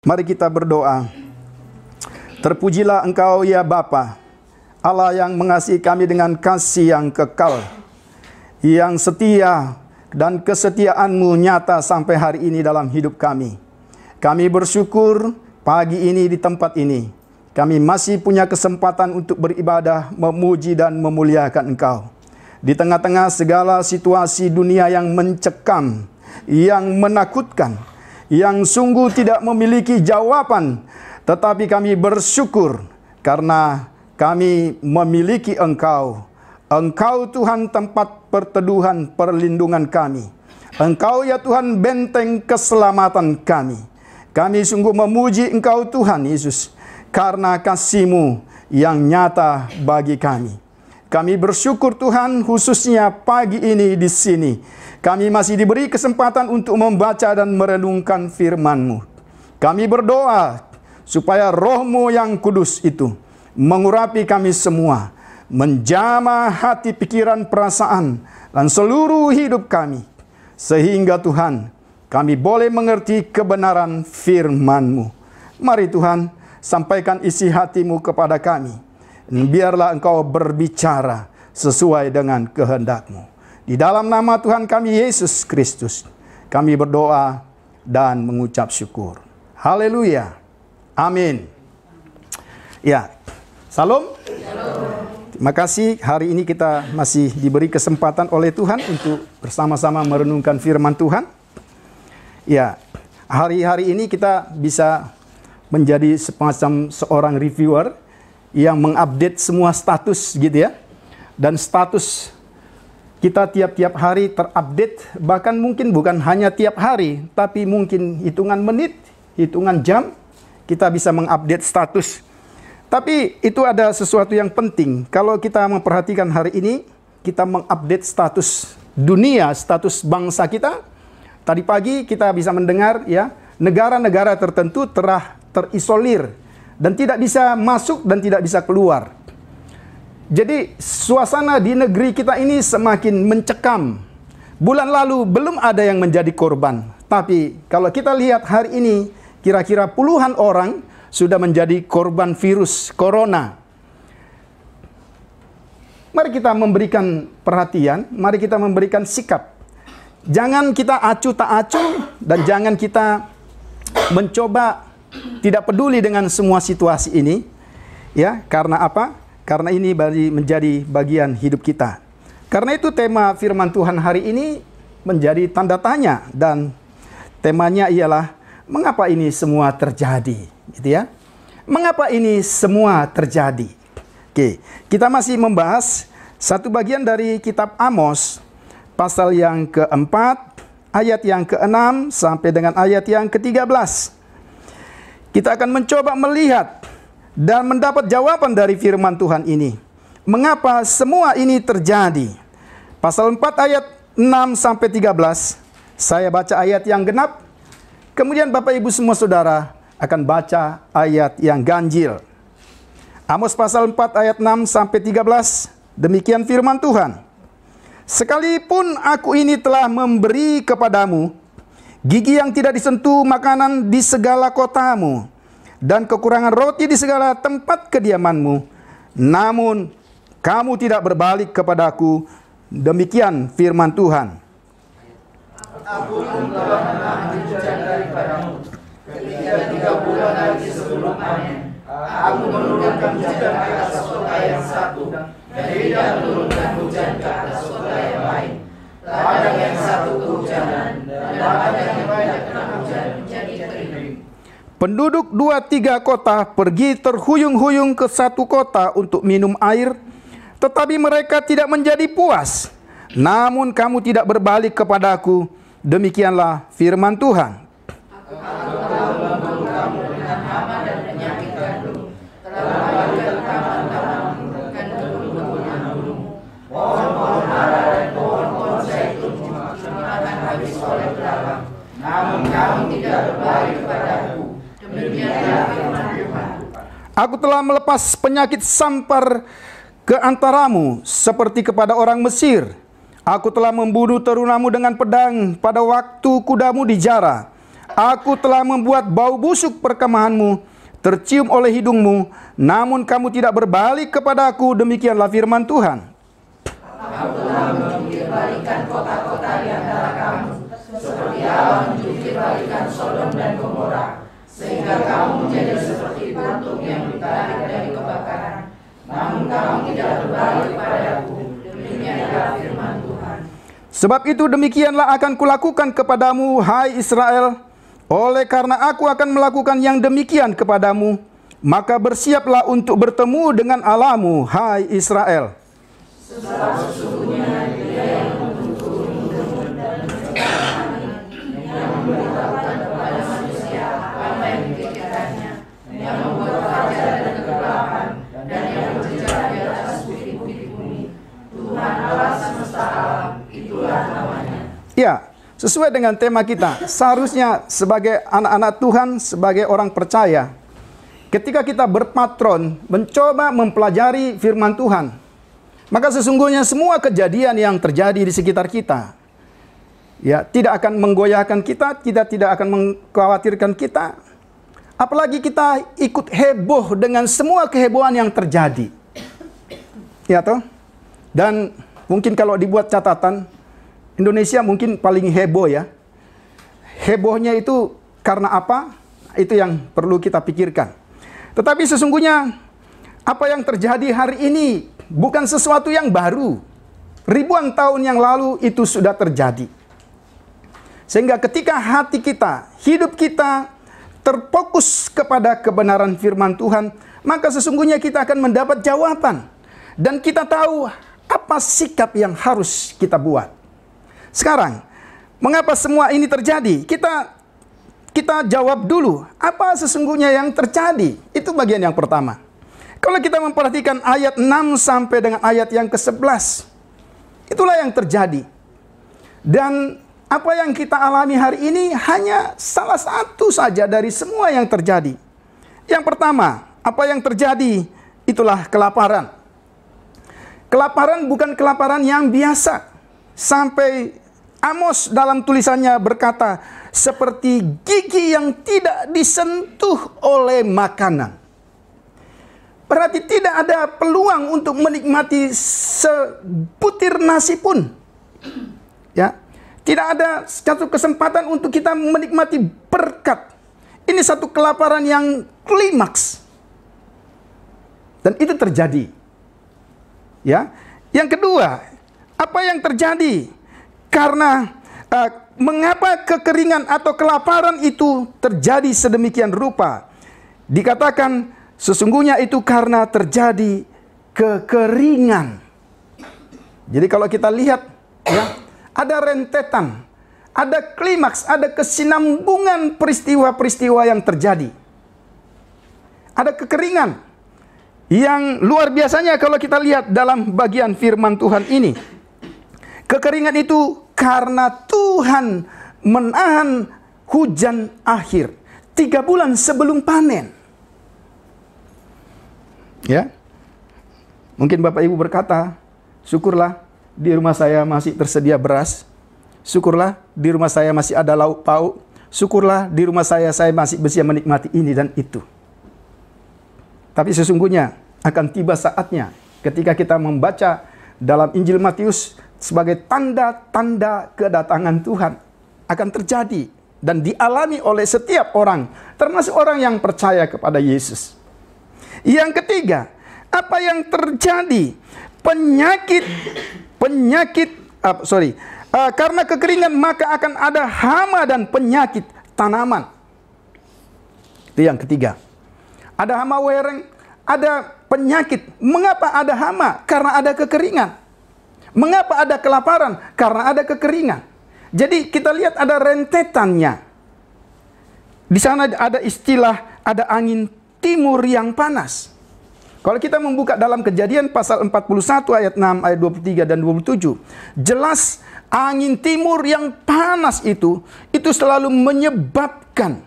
Mari kita berdoa. Terpujilah Engkau ya Bapa, Allah yang mengasihi kami dengan kasih yang kekal, yang setia, dan kesetiaan-Mu nyata sampai hari ini dalam hidup kami. Kami bersyukur pagi ini di tempat ini, kami masih punya kesempatan untuk beribadah, memuji dan memuliakan Engkau. Di tengah-tengah segala situasi dunia yang mencekam, yang menakutkan, yang sungguh tidak memiliki jawaban, tetapi kami bersyukur karena kami memiliki Engkau. Engkau Tuhan tempat perteduhan perlindungan kami. Engkau ya Tuhan benteng keselamatan kami. Kami sungguh memuji Engkau Tuhan Yesus karena kasih-Mu yang nyata bagi kami. Kami bersyukur Tuhan khususnya pagi ini di sini. Kami masih diberi kesempatan untuk membaca dan merenungkan firman-Mu. Kami berdoa supaya Roh-Mu yang kudus itu mengurapi kami semua, menjamah hati, pikiran, perasaan, dan seluruh hidup kami. Sehingga Tuhan, kami boleh mengerti kebenaran firman-Mu. Mari Tuhan, sampaikan isi hati-Mu kepada kami. Biarlah Engkau berbicara sesuai dengan kehendak-Mu. Di dalam nama Tuhan kami Yesus Kristus, kami berdoa dan mengucap syukur. Haleluya. Amin. Ya, salam. Terima kasih, hari ini kita masih diberi kesempatan oleh Tuhan untuk bersama-sama merenungkan firman Tuhan. Ya, hari-hari ini kita bisa menjadi semacam seorang reviewer yang mengupdate semua status gitu ya. Dan status kita tiap-tiap hari terupdate, bahkan mungkin bukan hanya tiap hari, tapi mungkin hitungan menit, hitungan jam, kita bisa mengupdate status. Tapi itu ada sesuatu yang penting. Kalau kita memperhatikan hari ini, kita mengupdate status dunia, status bangsa kita. Tadi pagi kita bisa mendengar ya, negara-negara tertentu telah terisolir dan tidak bisa masuk dan tidak bisa keluar. Jadi suasana di negeri kita ini semakin mencekam. Bulan lalu belum ada yang menjadi korban. Tapi kalau kita lihat hari ini, kira-kira puluhan orang sudah menjadi korban virus corona. Mari kita memberikan perhatian, mari kita memberikan sikap. Jangan kita acuh tak acuh dan jangan kita mencoba tidak peduli dengan semua situasi ini. Ya, karena apa? Karena ini menjadi bagian hidup kita. Karena itu tema firman Tuhan hari ini menjadi tanda tanya dan temanya ialah mengapa ini semua terjadi, gitu ya? Mengapa ini semua terjadi? Oke, kita masih membahas satu bagian dari kitab Amos, pasal yang keempat, ayat yang ke-6 sampai dengan ayat yang ke-13. Kita akan mencoba melihat dan mendapat jawaban dari firman Tuhan ini. Mengapa semua ini terjadi? Pasal 4 ayat 6 sampai 13, saya baca ayat yang genap. Kemudian Bapak Ibu semua saudara akan baca ayat yang ganjil. Amos pasal 4 ayat 6 sampai 13, demikian firman Tuhan. Sekalipun aku ini telah memberi kepadamu gigi yang tidak disentuh makanan di segala kotamu, dan kekurangan roti di segala tempat kediamanmu, namun kamu tidak berbalik kepadaku. Demikian firman Tuhan. Aku pun telah menahan hujan daripadamu ketika 3 bulan lagi sebelum panen. Aku menurunkan hujan ke atas kota yang satu, dan tidak menurunkan hujan ke atas kota yang lain. Ladang yang satu kehujanan, dan ladang yang banyak kena hujan menjadi kering. Penduduk 2-3 kota pergi terhuyung-huyung ke satu kota untuk minum air, tetapi mereka tidak menjadi puas. Namun kamu tidak berbalik kepadaku. Demikianlah firman Tuhan. Aku telah membunuh kamu dengan hama dan penyakit gandum, telah membagikan taman-tamanmu dan kebun-kebun yang gunung. Pohon-pohon ara dan pohon-pohon zaitun dimakan habis oleh belalang. Namun kamu tidak berbalik kepadaku. Demikianlah firman Tuhan. Aku telah melepas penyakit sampar ke antaramu seperti kepada orang Mesir. Aku telah membunuh terunamu dengan pedang pada waktu kudamu dijara. Aku telah membuat bau busuk perkemahanmu tercium oleh hidungmu, namun kamu tidak berbalik kepada aku. Demikianlah firman Tuhan. Aku telah menjungkir balikan kota-kota di antara kamu, seperti Allah menjungkir balikan Sodom dan Gomora, sehingga kamu menjadi seperti puntung yang ditarik dari kebakaran. Namun kamu tidak berbalik kepadaku. Demikianlah firman Tuhan. Sebab itu demikianlah akan kulakukan kepadamu, hai Israel. Oleh karena aku akan melakukan yang demikian kepadamu, maka bersiaplah untuk bertemu dengan Allahmu, hai Israel. Sebab sesungguhnya Dia yang menuntun dan yang memberitahukan kepada manusia apa yang dipikirkannya, yang membuat fajar dan kegelapan, dan yang berjejak di atas bukit-bukit bumi. Tuhan Allah semesta alam, itulah namanya. Ya, sesuai dengan tema kita, seharusnya sebagai anak-anak Tuhan, sebagai orang percaya, ketika kita berpatron, mencoba mempelajari firman Tuhan, maka sesungguhnya semua kejadian yang terjadi di sekitar kita, ya, tidak akan menggoyahkan kita, tidak akan mengkhawatirkan kita. Apalagi kita ikut heboh dengan semua kehebohan yang terjadi. Ya toh? Dan mungkin kalau dibuat catatan, Indonesia mungkin paling heboh ya. Hebohnya itu karena apa? Itu yang perlu kita pikirkan. Tetapi sesungguhnya apa yang terjadi hari ini bukan sesuatu yang baru. Ribuan tahun yang lalu itu sudah terjadi. Sehingga ketika hati kita, hidup kita terfokus kepada kebenaran firman Tuhan, maka sesungguhnya kita akan mendapat jawaban. Dan kita tahu apa sikap yang harus kita buat. Sekarang, mengapa semua ini terjadi? Kita jawab dulu, apa sesungguhnya yang terjadi? Itu bagian yang pertama. Kalau kita memperhatikan ayat 6 sampai dengan ayat yang ke-11, itulah yang terjadi. Dan apa yang kita alami hari ini hanya salah satu saja dari semua yang terjadi. Yang pertama, apa yang terjadi? Itulah kelaparan. Kelaparan bukan kelaparan yang biasa. Sampai Amos dalam tulisannya berkata, seperti gigi yang tidak disentuh oleh makanan. Berarti tidak ada peluang untuk menikmati sebutir nasi pun. Ya, tidak ada satu kesempatan untuk kita menikmati berkat. Ini satu kelaparan yang klimaks. Dan itu terjadi. Ya. Yang kedua, apa yang terjadi? Karena mengapa kekeringan atau kelaparan itu terjadi sedemikian rupa? Dikatakan sesungguhnya itu karena terjadi kekeringan. Jadi kalau kita lihat, ya, ada rentetan, ada klimaks, ada kesinambungan peristiwa-peristiwa yang terjadi. Ada kekeringan yang luar biasanya kalau kita lihat dalam bagian firman Tuhan ini. Kekeringan itu karena Tuhan menahan hujan akhir 3 bulan sebelum panen. Ya, mungkin Bapak Ibu berkata, syukurlah di rumah saya masih tersedia beras. Syukurlah di rumah saya masih ada lauk pauk. Syukurlah di rumah saya masih bisa menikmati ini dan itu. Tapi sesungguhnya akan tiba saatnya ketika kita membaca dalam Injil Matius sebagai tanda-tanda kedatangan Tuhan akan terjadi dan dialami oleh setiap orang, termasuk orang yang percaya kepada Yesus. Yang ketiga, apa yang terjadi? Karena kekeringan maka akan ada hama dan penyakit tanaman. Itu yang ketiga. Ada hama wereng, ada penyakit. Mengapa ada hama? Karena ada kekeringan. Mengapa ada kelaparan? Karena ada kekeringan. Jadi kita lihat ada rentetannya. Di sana ada istilah, ada angin timur yang panas. Kalau kita membuka dalam Kejadian pasal 41 ayat 6, ayat 23 dan 27, jelas angin timur yang panas itu selalu menyebabkan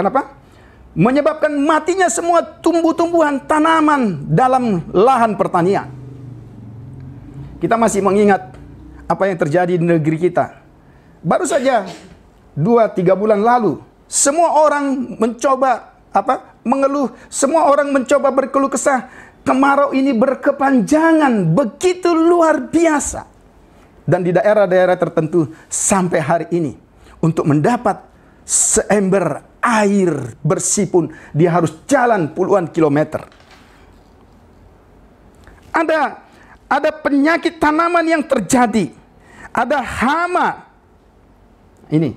apa? Menyebabkan matinya semua tumbuh-tumbuhan tanaman dalam lahan pertanian. Kita masih mengingat apa yang terjadi di negeri kita. Baru saja 2-3 bulan lalu, semua orang mencoba mengeluh, semua orang mencoba berkeluh kesah. Kemarau ini berkepanjangan, begitu luar biasa. Dan di daerah-daerah tertentu sampai hari ini, untuk mendapat seember air bersih pun dia harus jalan puluhan kilometer. Ada penyakit tanaman yang terjadi, ada hama. Ini.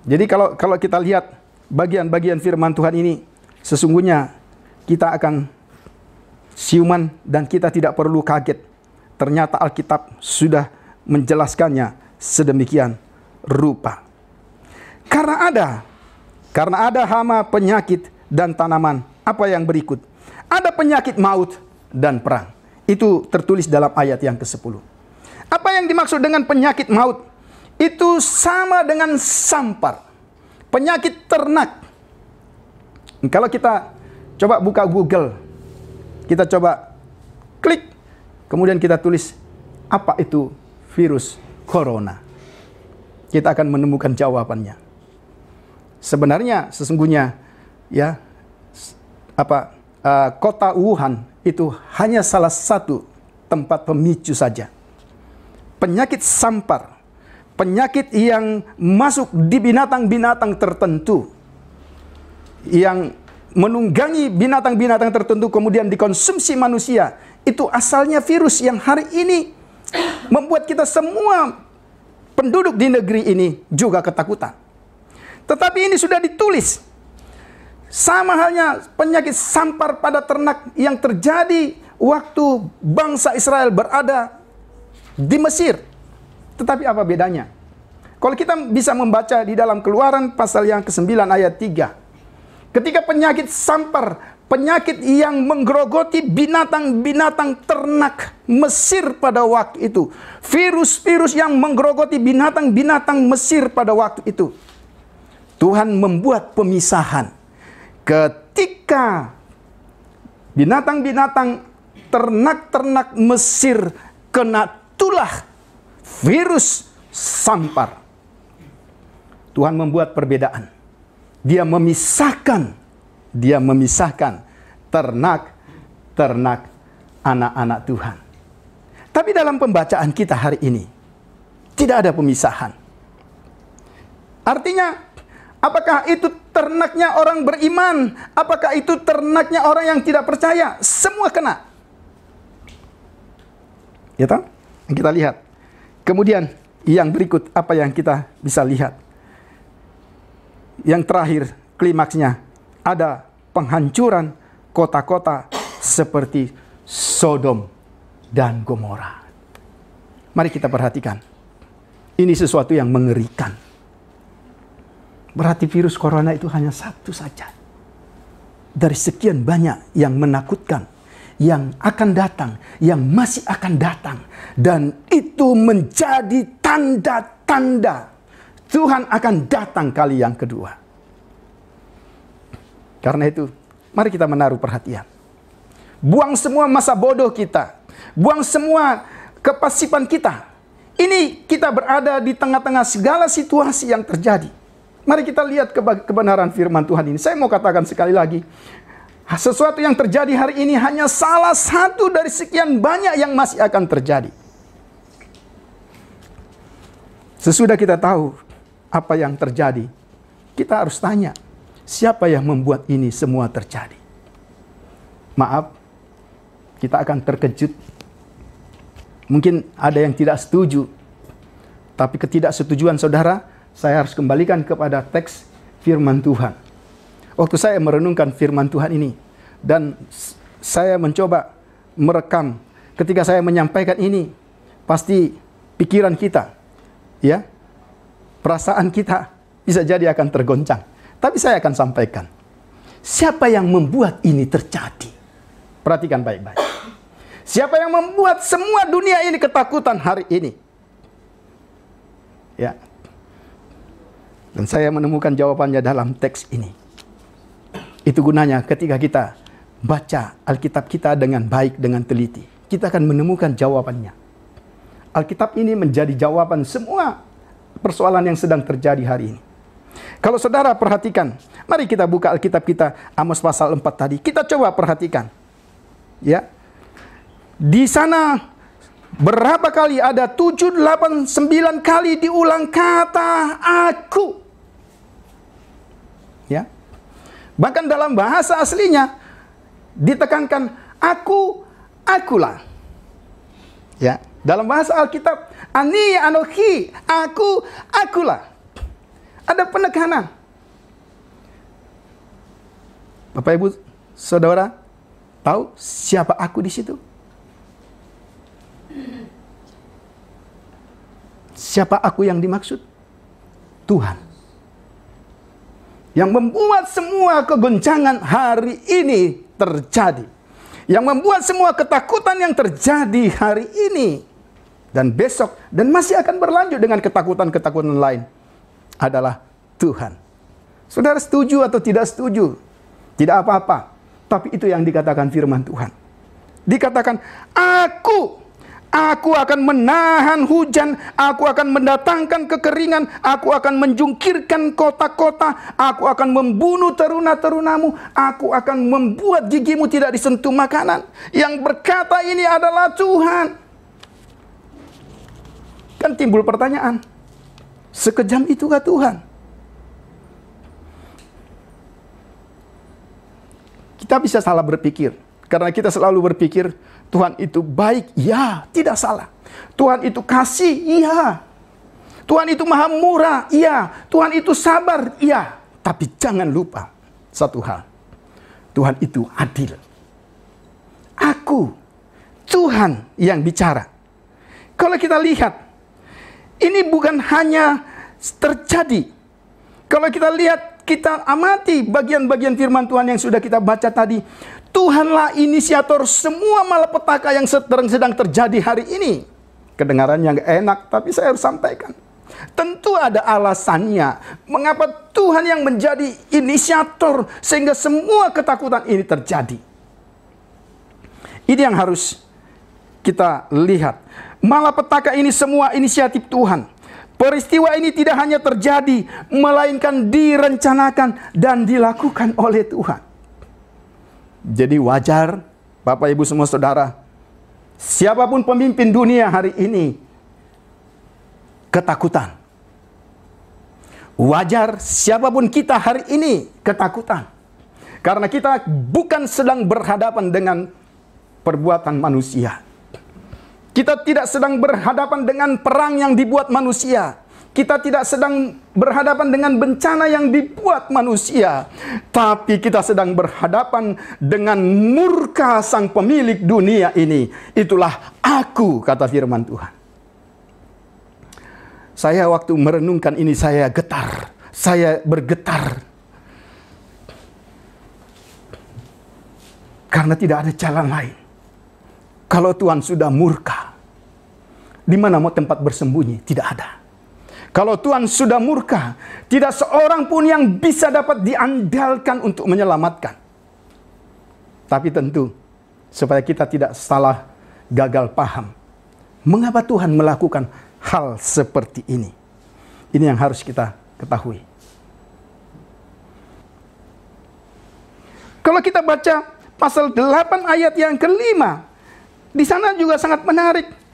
Jadi kalau kita lihat bagian-bagian firman Tuhan ini, sesungguhnya kita akan siuman dan kita tidak perlu kaget. Ternyata Alkitab sudah menjelaskannya sedemikian rupa. Karena ada hama, penyakit, dan tanaman. Apa yang berikut? Ada penyakit maut dan perang. Itu tertulis dalam ayat yang ke-10. Apa yang dimaksud dengan penyakit maut? Itu sama dengan sampar. Penyakit ternak. Kalau kita coba buka Google, kita coba klik, kemudian kita tulis, apa itu virus corona? Kita akan menemukan jawabannya. Sesungguhnya ya, kota Wuhan itu hanya salah satu tempat pemicu saja. Penyakit sampar, penyakit yang masuk di binatang-binatang tertentu, yang menunggangi binatang-binatang tertentu kemudian dikonsumsi manusia, itu asalnya virus yang hari ini membuat kita semua penduduk di negeri ini juga ketakutan. Tetapi ini sudah ditulis. Sama halnya penyakit sampar pada ternak yang terjadi waktu bangsa Israel berada di Mesir. Tetapi apa bedanya? Kalau kita bisa membaca di dalam Keluaran pasal yang ke-9 ayat 3. Ketika penyakit sampar, penyakit yang menggerogoti binatang-binatang ternak Mesir pada waktu itu. Virus-virus yang menggerogoti binatang-binatang Mesir pada waktu itu. Tuhan membuat pemisahan. Ketika binatang-binatang ternak-ternak Mesir kena tulah virus sampar, Tuhan membuat perbedaan. Dia memisahkan ternak anak-anak Tuhan. Tapi dalam pembacaan kita hari ini tidak ada pemisahan. Artinya, apakah itu ternaknya orang beriman? Apakah itu ternaknya orang yang tidak percaya? Semua kena. Ya toh? Kita lihat. Kemudian yang berikut apa yang kita bisa lihat? Yang terakhir, klimaksnya, ada penghancuran kota-kota seperti Sodom dan Gomora. Mari kita perhatikan. Ini sesuatu yang mengerikan. Berarti virus corona itu hanya satu saja dari sekian banyak yang menakutkan, yang akan datang, yang masih akan datang. Dan itu menjadi tanda-tanda Tuhan akan datang kali yang kedua. Karena itu, mari kita menaruh perhatian. Buang semua masa bodoh kita. Buang semua kepasipan kita. Ini kita berada di tengah-tengah segala situasi yang terjadi. Mari kita lihat kebenaran firman Tuhan ini. Saya mau katakan sekali lagi, sesuatu yang terjadi hari ini hanya salah satu dari sekian banyak yang masih akan terjadi. Sesudah kita tahu apa yang terjadi, kita harus tanya, siapa yang membuat ini semua terjadi? Maaf, kita akan terkejut. Mungkin ada yang tidak setuju, tapi ketidaksetujuan saudara, saya harus kembalikan kepada teks firman Tuhan. Waktu saya merenungkan firman Tuhan ini, dan saya mencoba merekam, ketika saya menyampaikan ini, pasti pikiran kita, ya, perasaan kita bisa jadi akan tergoncang. Tapi saya akan sampaikan, siapa yang membuat ini terjadi? Perhatikan baik-baik. Siapa yang membuat semua dunia ini ketakutan hari ini? Ya. Dan saya menemukan jawabannya dalam teks ini. Itu gunanya ketika kita baca Alkitab kita dengan baik, dengan teliti. Kita akan menemukan jawabannya. Alkitab ini menjadi jawaban semua persoalan yang sedang terjadi hari ini. Kalau saudara perhatikan, mari kita buka Alkitab kita, Amos pasal 4 tadi. Kita coba perhatikan. Ya. Di sana berapa kali ada 7, 8, 9 kali diulang kata aku. Ya. Bahkan dalam bahasa aslinya ditekankan aku, akulah. Ya, dalam bahasa Alkitab, ani anohi, aku, akulah. Ada penekanan. Bapak Ibu, Saudara, tahu siapa aku di situ? Siapa aku yang dimaksud? Tuhan. Yang membuat semua kegoncangan hari ini terjadi. Yang membuat semua ketakutan yang terjadi hari ini dan besok dan masih akan berlanjut dengan ketakutan-ketakutan lain adalah Tuhan. Saudara setuju atau tidak setuju? Tidak apa-apa. Tapi itu yang dikatakan firman Tuhan. Dikatakan, Aku akan menahan hujan, aku akan mendatangkan kekeringan, aku akan menjungkirkan kota-kota, aku akan membunuh teruna-terunamu, aku akan membuat gigimu tidak disentuh makanan. Yang berkata ini adalah Tuhan. Kan timbul pertanyaan, sekejam itukah Tuhan? Kita bisa salah berpikir, karena kita selalu berpikir, Tuhan itu baik, ya, tidak salah. Tuhan itu kasih, iya. Tuhan itu maha murah, iya. Tuhan itu sabar, iya. Tapi jangan lupa satu hal. Tuhan itu adil. Aku, Tuhan yang bicara. Kalau kita lihat, ini bukan hanya terjadi. Kalau kita lihat, kita amati bagian-bagian firman Tuhan yang sudah kita baca tadi. Tuhanlah inisiator semua malapetaka yang sedang terjadi hari ini. Kedengarannya nggak enak, tapi saya harus sampaikan. Tentu ada alasannya. Mengapa Tuhan yang menjadi inisiator sehingga semua ketakutan ini terjadi. Ini yang harus kita lihat. Malapetaka ini semua inisiatif Tuhan. Peristiwa ini tidak hanya terjadi, melainkan direncanakan dan dilakukan oleh Tuhan. Jadi wajar, Bapak Ibu semua saudara, siapapun pemimpin dunia hari ini, ketakutan. Wajar siapapun kita hari ini, ketakutan. Karena kita bukan sedang berhadapan dengan perbuatan manusia. Kita tidak sedang berhadapan dengan perang yang dibuat manusia. Kita tidak sedang berhadapan dengan bencana yang dibuat manusia. Tapi kita sedang berhadapan dengan murka sang pemilik dunia ini. Itulah aku, kata firman Tuhan. Saya waktu merenungkan ini, saya getar. Saya bergetar. Karena tidak ada jalan lain. Kalau Tuhan sudah murka, di mana mau tempat bersembunyi? Tidak ada. Kalau Tuhan sudah murka, tidak seorang pun yang bisa dapat diandalkan untuk menyelamatkan. Tapi tentu, supaya kita tidak salah gagal paham, mengapa Tuhan melakukan hal seperti ini? Ini yang harus kita ketahui. Kalau kita baca pasal 8 ayat yang ke-5, di sana juga sangat menarik.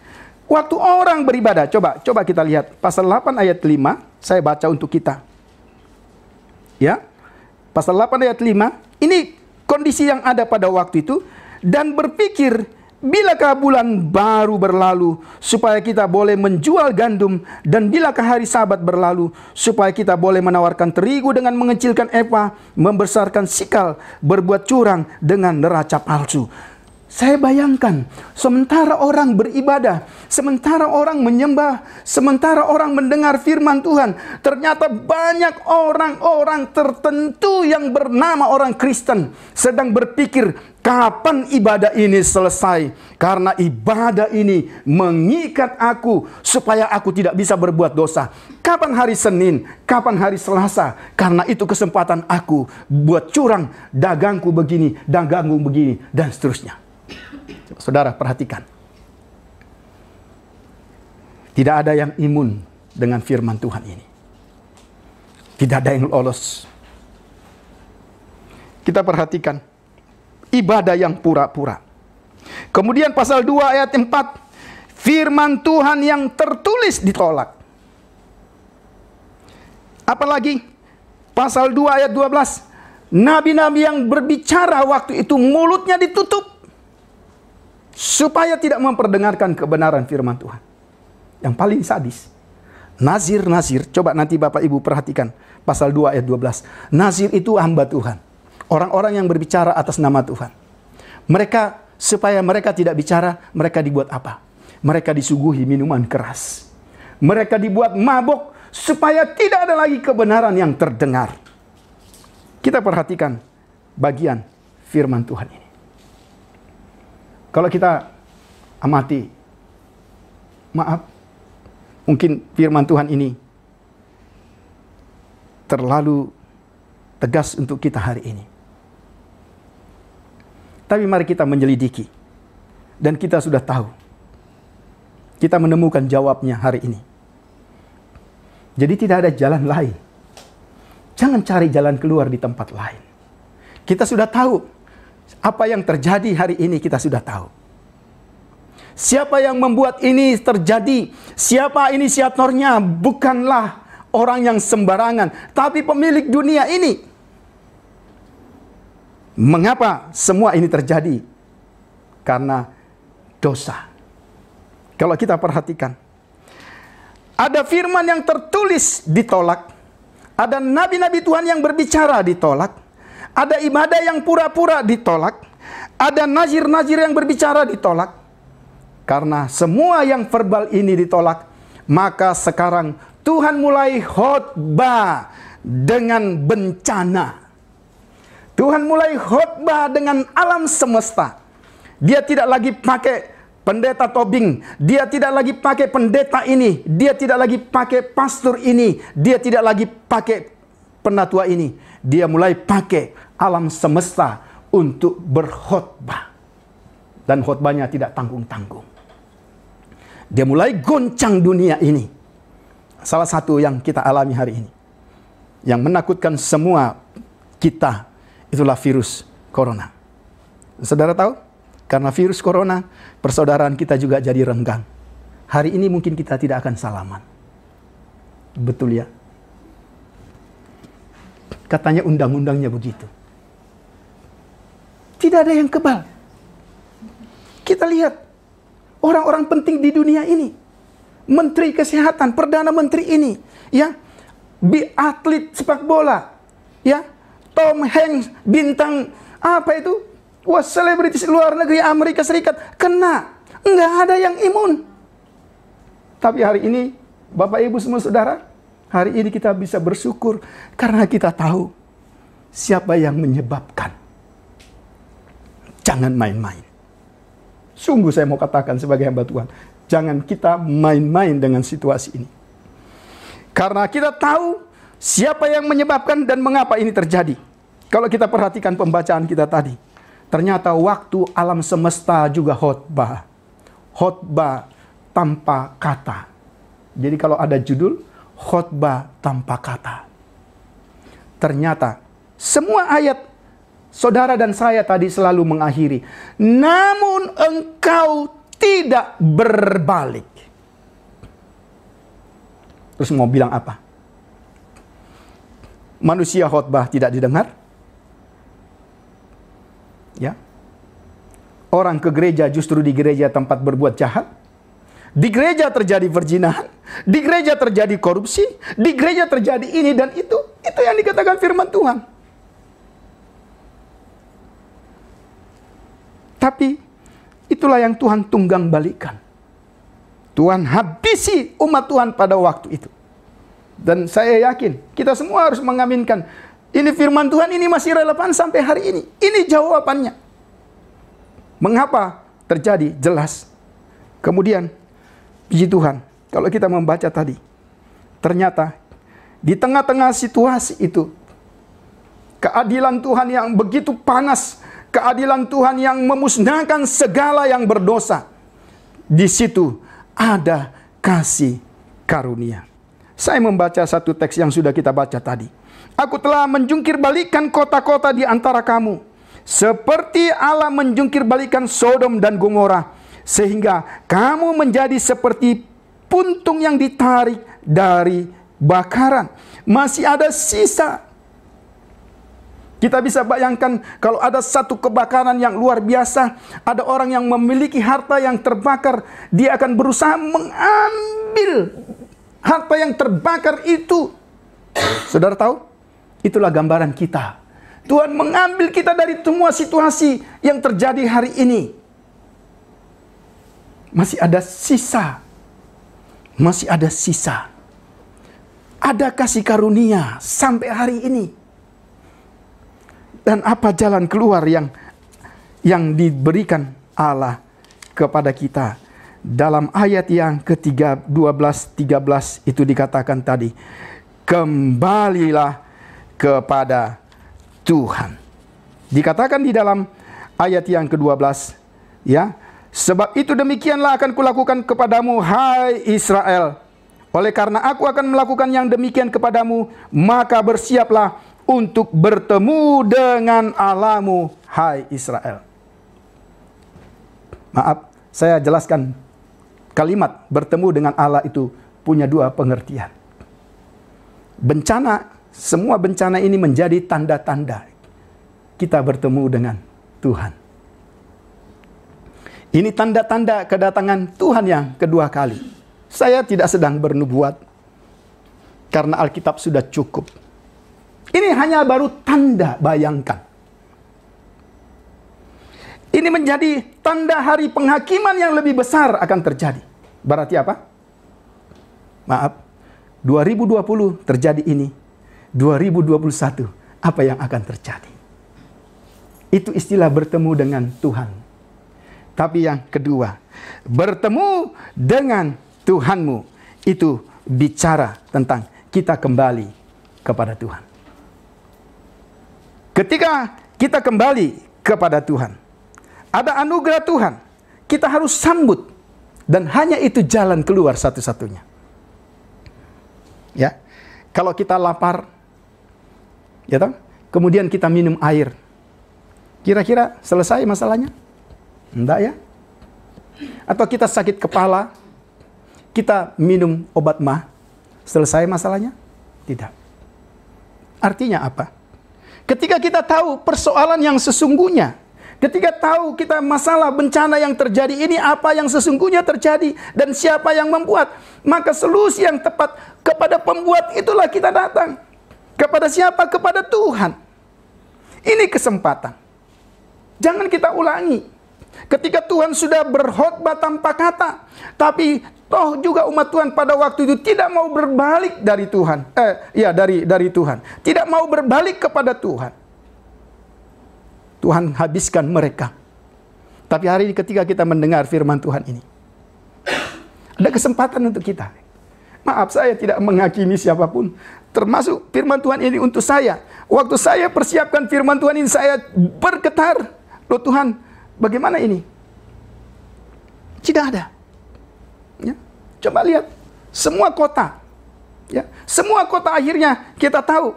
Waktu orang beribadah, coba kita lihat pasal 8 ayat 5, saya baca untuk kita. Ya. Pasal 8 ayat 5, ini kondisi yang ada pada waktu itu, dan berpikir, bilakah bulan baru berlalu supaya kita boleh menjual gandum, dan bilakah hari Sabat berlalu supaya kita boleh menawarkan terigu dengan mengecilkan efa, membesarkan sikal, berbuat curang dengan neraca palsu. Saya bayangkan, sementara orang beribadah, sementara orang menyembah, sementara orang mendengar firman Tuhan, ternyata banyak orang-orang tertentu yang bernama orang Kristen sedang berpikir, kapan ibadah ini selesai? Karena ibadah ini mengikat aku supaya aku tidak bisa berbuat dosa. Kapan hari Senin? Kapan hari Selasa? Karena itu kesempatan aku buat curang, dagangku begini, dagangku begini, dan seterusnya. Saudara perhatikan. Tidak ada yang imun dengan firman Tuhan ini. Tidak ada yang lolos. Kita perhatikan ibadah yang pura-pura. Kemudian pasal 2 ayat 4, firman Tuhan yang tertulis ditolak. Apalagi pasal 2 ayat 12, nabi-nabi yang berbicara waktu itu mulutnya ditutup supaya tidak memperdengarkan kebenaran firman Tuhan. Yang paling sadis, nazir-nazir, coba nanti Bapak Ibu perhatikan pasal 2 ayat 12. Nazir itu hamba Tuhan, orang-orang yang berbicara atas nama Tuhan. Mereka, supaya mereka tidak bicara, mereka dibuat apa? Mereka disuguhi minuman keras. Mereka dibuat mabuk supaya tidak ada lagi kebenaran yang terdengar. Kita perhatikan bagian firman Tuhan ini. Kalau kita amati, maaf, mungkin firman Tuhan ini terlalu tegas untuk kita hari ini. Tapi mari kita menyelidiki. Dan kita sudah tahu. Kita menemukan jawabnya hari ini. Jadi tidak ada jalan lain. Jangan cari jalan keluar di tempat lain. Kita sudah tahu. Apa yang terjadi hari ini kita sudah tahu. Siapa yang membuat ini terjadi? Siapa inisiatornya? Bukanlah orang yang sembarangan. Tapi pemilik dunia ini. Mengapa semua ini terjadi? Karena dosa. Kalau kita perhatikan, ada firman yang tertulis ditolak, ada nabi-nabi Tuhan yang berbicara ditolak, ada ibadah yang pura-pura ditolak, ada nazir-nazir yang berbicara ditolak. Karena semua yang verbal ini ditolak, maka sekarang Tuhan mulai khotbah dengan bencana. Tuhan mulai khotbah dengan alam semesta. Dia tidak lagi pakai pendeta Tobing. Dia tidak lagi pakai pendeta ini. Dia tidak lagi pakai pastor ini. Dia tidak lagi pakai penatua ini. Dia mulai pakai alam semesta untuk berkhotbah. Dan khotbahnya tidak tanggung-tanggung. Dia mulai goncang dunia ini. Salah satu yang kita alami hari ini. Yang menakutkan semua kita. Itulah virus corona. Saudara tahu? Karena virus corona, persaudaraan kita juga jadi renggang. Hari ini mungkin kita tidak akan salaman. Betul ya? Katanya undang-undangnya begitu. Tidak ada yang kebal. Kita lihat orang-orang penting di dunia ini. Menteri Kesehatan, Perdana Menteri ini. Ya, atlet sepak bola. Ya, Tom Hanks, bintang apa itu? Wah, selebritis luar negeri Amerika Serikat kena. Enggak ada yang imun. Tapi hari ini, Bapak Ibu semua saudara, hari ini kita bisa bersyukur karena kita tahu siapa yang menyebabkan. Jangan main-main. Sungguh saya mau katakan sebagai hamba Tuhan, jangan kita main-main dengan situasi ini. Karena kita tahu siapa yang menyebabkan dan mengapa ini terjadi. Kalau kita perhatikan pembacaan kita tadi, ternyata waktu alam semesta juga khotbah. Khotbah tanpa kata. Jadi kalau ada judul, khotbah tanpa kata. Ternyata semua ayat saudara dan saya tadi selalu mengakhiri, namun engkau tidak berbalik. Terus mau bilang apa? Manusia khotbah tidak didengar? Ya. Orang ke gereja justru di gereja tempat berbuat jahat. Di gereja terjadi perzinahan, di gereja terjadi korupsi, di gereja terjadi ini dan itu. Itu yang dikatakan firman Tuhan. Tapi itulah yang Tuhan tunggang balikan. Tuhan habisi umat Tuhan pada waktu itu. Dan saya yakin kita semua harus mengaminkan ini firman Tuhan ini masih relevan sampai hari ini. Ini jawabannya. Mengapa terjadi? Jelas. Kemudian puji Tuhan, kalau kita membaca tadi, ternyata di tengah-tengah situasi itu keadilan Tuhan yang begitu panas, keadilan Tuhan yang memusnahkan segala yang berdosa. Di situ ada kasih karunia. Saya membaca satu teks yang sudah kita baca tadi. Aku telah menjungkir balikan kota-kota di antara kamu, seperti Allah menjungkir balikan Sodom dan Gomora, sehingga kamu menjadi seperti puntung yang ditarik dari bakaran. Masih ada sisa. Kita bisa bayangkan kalau ada satu kebakaran yang luar biasa, ada orang yang memiliki harta yang terbakar, dia akan berusaha mengambil harta yang terbakar itu. Saudara tahu? Itulah gambaran kita. Tuhan mengambil kita dari semua situasi yang terjadi hari ini. Masih ada sisa. Masih ada sisa. Ada kasih karunia sampai hari ini. Dan apa jalan keluar yang diberikan Allah kepada kita? Dalam ayat yang ke-12-13 itu dikatakan tadi, kembalilah kepada Tuhan. Dikatakan di dalam ayat yang ke-12, ya, sebab itu demikianlah akan kulakukan kepadamu, hai Israel. Oleh karena aku akan melakukan yang demikian kepadamu, maka bersiaplah untuk bertemu dengan Allahmu, hai Israel. Maaf, saya jelaskan kalimat bertemu dengan Allah itu punya dua pengertian. Bencana, semua bencana ini menjadi tanda-tanda kita bertemu dengan Tuhan. Ini tanda-tanda kedatangan Tuhan yang kedua kali. Saya tidak sedang bernubuat, karena Alkitab sudah cukup. Ini hanya baru tanda, bayangkan. Ini menjadi tanda hari penghakiman yang lebih besar akan terjadi. Berarti apa? Maaf, 2020 terjadi ini. 2021, apa yang akan terjadi? Itu istilah bertemu dengan Tuhan. Tapi yang kedua, bertemu dengan Tuhanmu, itu bicara tentang kita kembali kepada Tuhan. Ketika kita kembali kepada Tuhan, ada anugerah Tuhan, kita harus sambut. Dan hanya itu jalan keluar satu-satunya. Ya, kalau kita lapar, ya toh, kemudian kita minum air, kira-kira selesai masalahnya? Enggak ya? Atau kita sakit kepala, kita minum obat mah, selesai masalahnya? Tidak. Artinya apa? Ketika kita tahu persoalan yang sesungguhnya, ketika tahu kita masalah bencana yang terjadi ini, apa yang sesungguhnya terjadi dan siapa yang membuat, maka solusi yang tepat kepada pembuat itulah kita datang. Kepada siapa? Kepada Tuhan. Ini kesempatan. Jangan kita ulangi. Ketika Tuhan sudah berkhotbah tanpa kata, tapi toh juga umat Tuhan pada waktu itu tidak mau berbalik dari Tuhan. Dari Tuhan. Tidak mau berbalik kepada Tuhan. Tuhan habiskan mereka. Tapi hari ini ketika kita mendengar firman Tuhan ini, ada kesempatan untuk kita. Maaf, saya tidak menghakimi siapapun, termasuk firman Tuhan ini untuk saya. Waktu saya persiapkan firman Tuhan ini, saya bergetar. Loh Tuhan, bagaimana ini? Tidak ada. Ya, coba lihat, semua kota, ya, semua kota akhirnya kita tahu,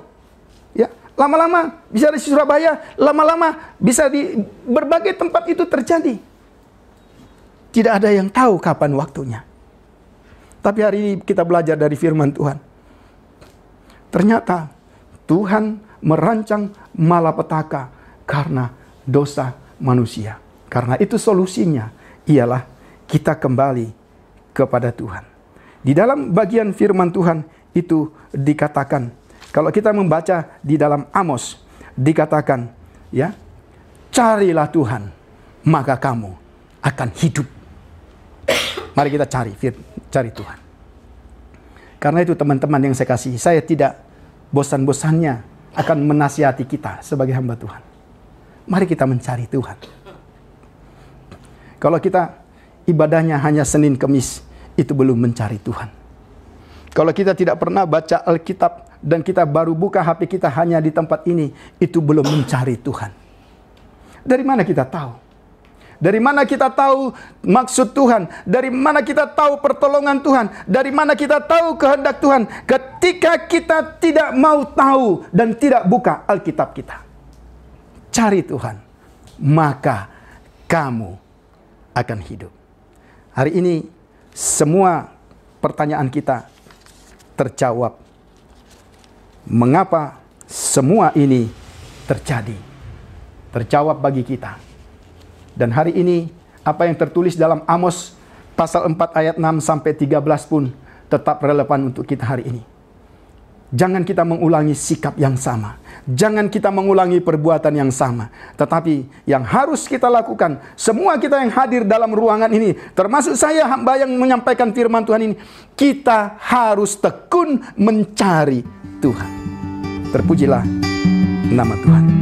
ya, lama-lama bisa di Surabaya, lama-lama bisa di berbagai tempat itu terjadi. Tidak ada yang tahu kapan waktunya. Tapi hari ini kita belajar dari firman Tuhan. Ternyata Tuhan merancang malapetaka karena dosa manusia. Karena itu solusinya ialah kita kembali kepada Tuhan. Di dalam bagian firman Tuhan itu dikatakan, kalau kita membaca di dalam Amos, dikatakan, ya, carilah Tuhan, maka kamu akan hidup. Mari kita cari Tuhan. Karena itu teman-teman yang saya kasih, saya tidak bosan-bosannya akan menasihati kita sebagai hamba Tuhan. Mari kita mencari Tuhan. Kalau kita ibadahnya hanya Senin Kemis, itu belum mencari Tuhan. Kalau kita tidak pernah baca Alkitab dan kita baru buka HP kita hanya di tempat ini, itu belum mencari Tuhan. Dari mana kita tahu? Dari mana kita tahu maksud Tuhan? Dari mana kita tahu pertolongan Tuhan? Dari mana kita tahu kehendak Tuhan? Ketika kita tidak mau tahu dan tidak buka Alkitab kita. Cari Tuhan, maka kamu akan hidup. Hari ini semua pertanyaan kita terjawab. Mengapa semua ini terjadi? Terjawab bagi kita. Dan hari ini apa yang tertulis dalam Amos pasal 4 ayat 6 sampai 13 pun tetap relevan untuk kita hari ini. Jangan kita mengulangi sikap yang sama. Jangan kita mengulangi perbuatan yang sama. Tetapi yang harus kita lakukan, semua kita yang hadir dalam ruangan ini, termasuk saya hamba yang menyampaikan firman Tuhan ini, kita harus tekun mencari Tuhan. Terpujilah nama Tuhan.